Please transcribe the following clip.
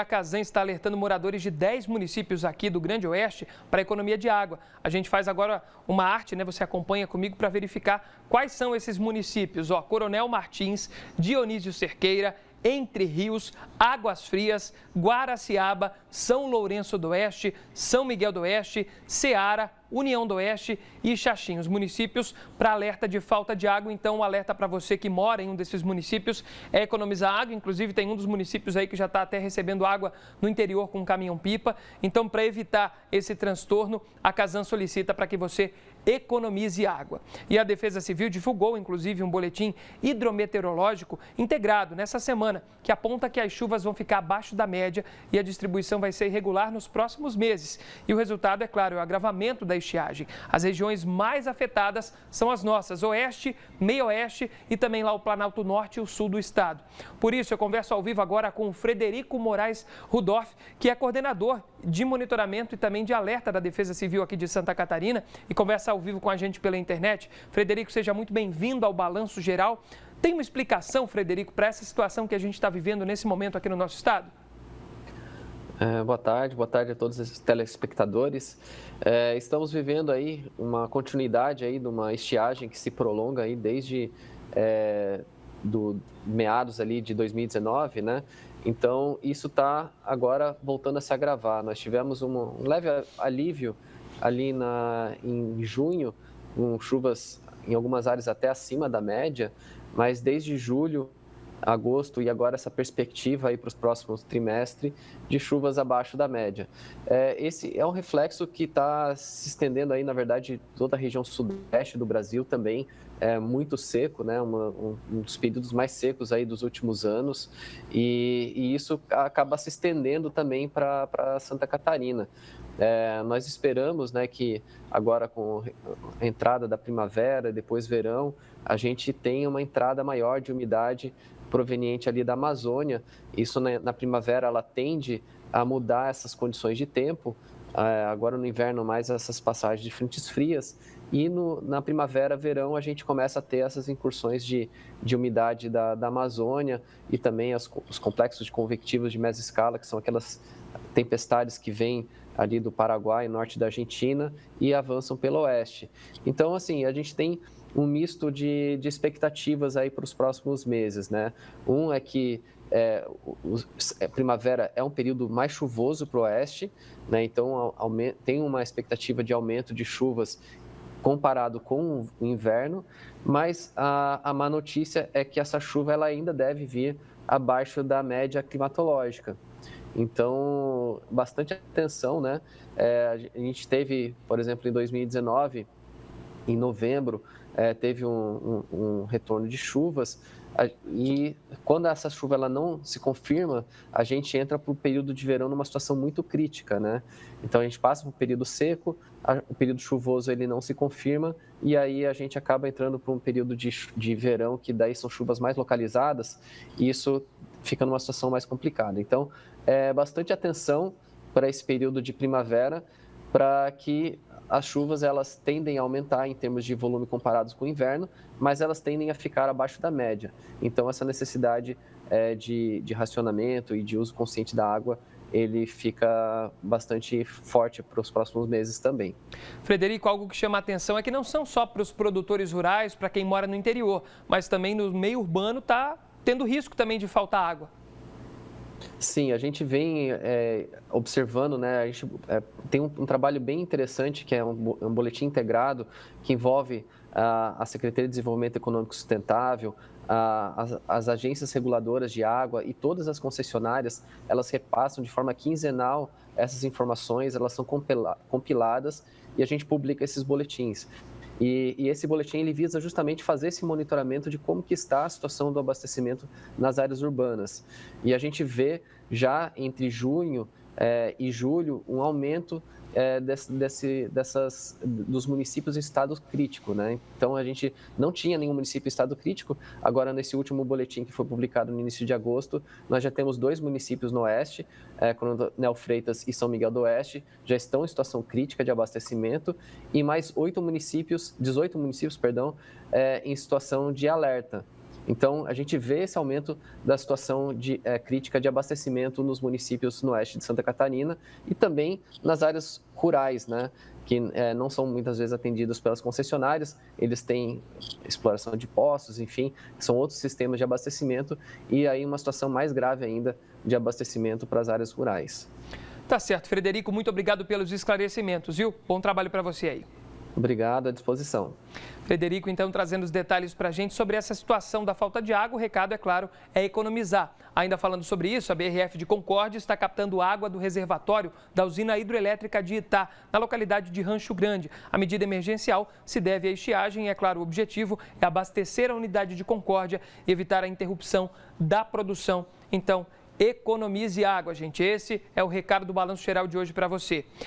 A Casan está alertando moradores de 10 municípios aqui do Grande Oeste para a economia de água. A gente faz agora uma arte, né? Você acompanha comigo para verificar quais são esses municípios. Coronel Martins, Dionísio Cerqueira, Entre Rios, Águas Frias, Guaraciaba, São Lourenço do Oeste, São Miguel do Oeste, Ceará, União do Oeste e Xaxim. Os municípios para alerta de falta de água. Então, o alerta para você que mora em um desses municípios é economizar água. Inclusive, tem um dos municípios aí que já está até recebendo água no interior com um caminhão-pipa. Então, para evitar esse transtorno, a Casan solicita para que você economize água. E a Defesa Civil divulgou, inclusive, um boletim hidrometeorológico integrado nessa semana, que aponta que as chuvas vão ficar abaixo da média e a distribuição vai ser irregular nos próximos meses. E o resultado, é claro, é o agravamento da estiagem. As regiões mais afetadas são as nossas, Oeste, Meio-Oeste e também lá o Planalto Norte e o Sul do estado. Por isso, eu converso ao vivo agora com o Frederico Moraes Rudolph, que é coordenador de monitoramento e também de alerta da Defesa Civil aqui de Santa Catarina, e conversa ao vivo com a gente pela internet. Frederico, seja muito bem-vindo ao Balanço Geral. Tem uma explicação, Frederico, para essa situação que a gente está vivendo nesse momento aqui no nosso estado? Boa tarde a todos os telespectadores. Estamos vivendo aí uma continuidade aí de uma estiagem que se prolonga aí desde do meados ali de 2019, né? Então, isso está agora voltando a se agravar. Nós tivemos um leve alívio ali em junho, com chuvas em algumas áreas até acima da média, mas desde julho, agosto e agora essa perspectiva aí para os próximos trimestres de chuvas abaixo da média. Esse é um reflexo que está se estendendo aí, na verdade, toda a região sudeste do Brasil também, é muito seco, né? Um dos períodos mais secos aí dos últimos anos, e isso acaba se estendendo também para Santa Catarina. Nós esperamos, né, que agora com a entrada da primavera, depois verão, a gente tenha uma entrada maior de umidade proveniente ali da Amazônia. Isso na primavera ela tende a mudar essas condições de tempo, agora no inverno mais essas passagens de frentes frias, e na primavera, verão, a gente começa a ter essas incursões de umidade da Amazônia e também os complexos de convectivos de mesescala, que são aquelas tempestades que vêm ali do Paraguai, norte da Argentina, e avançam pelo oeste. Então, assim, a gente tem um misto de expectativas aí para os próximos meses, né? Um é que primavera é um período mais chuvoso para o oeste, né? Então tem uma expectativa de aumento de chuvas comparado com o inverno, mas a má notícia é que essa chuva ela ainda deve vir abaixo da média climatológica. Então, bastante atenção, né? A gente teve, por exemplo, em 2019, em novembro, teve um retorno de chuvas, e quando essa chuva ela não se confirma, a gente entra para o período de verão numa situação muito crítica, né? Então, a gente passa para o período seco, o período chuvoso ele não se confirma, e aí a gente acaba entrando para um período de verão, que daí são chuvas mais localizadas, e isso fica numa situação mais complicada. Então, bastante atenção para esse período de primavera, para que as chuvas elas tendem a aumentar em termos de volume comparados com o inverno, mas elas tendem a ficar abaixo da média. Então, essa necessidade de racionamento e de uso consciente da água, ele fica bastante forte para os próximos meses também. Frederico, algo que chama a atenção é que não são só para os produtores rurais, para quem mora no interior, mas também no meio urbano está tendo risco também de faltar água. Sim, a gente vem observando, né? A gente tem um trabalho bem interessante, que é um boletim integrado, que envolve a Secretaria de Desenvolvimento Econômico Sustentável, as agências reguladoras de água e todas as concessionárias, elas repassam de forma quinzenal essas informações, elas são compiladas e a gente publica esses boletins. E esse boletim ele visa justamente fazer esse monitoramento de como que está a situação do abastecimento nas áreas urbanas. E a gente vê já entre junho e julho um aumento dos municípios em estado crítico, né? Então, a gente não tinha nenhum município em estado crítico. Agora, nesse último boletim que foi publicado no início de agosto, nós já temos 2 municípios no oeste, Coronel Freitas e São Miguel do Oeste, já estão em situação crítica de abastecimento, e mais 18 municípios, em situação de alerta. Então, a gente vê esse aumento da situação de crítica de abastecimento nos municípios no oeste de Santa Catarina e também nas áreas rurais, né? Que não são muitas vezes atendidos pelas concessionárias, eles têm exploração de poços, enfim, são outros sistemas de abastecimento e aí uma situação mais grave ainda de abastecimento para as áreas rurais. Tá certo, Frederico, muito obrigado pelos esclarecimentos, viu? Bom trabalho para você aí. Obrigado, à disposição. Frederico, então, trazendo os detalhes para a gente sobre essa situação da falta de água. O recado, é claro, é economizar. Ainda falando sobre isso, a BRF de Concórdia está captando água do reservatório da usina hidroelétrica de Itá, na localidade de Rancho Grande. A medida emergencial se deve à estiagem e, é claro, o objetivo é abastecer a unidade de Concórdia e evitar a interrupção da produção. Então, economize água, gente. Esse é o recado do Balanço Geral de hoje para você.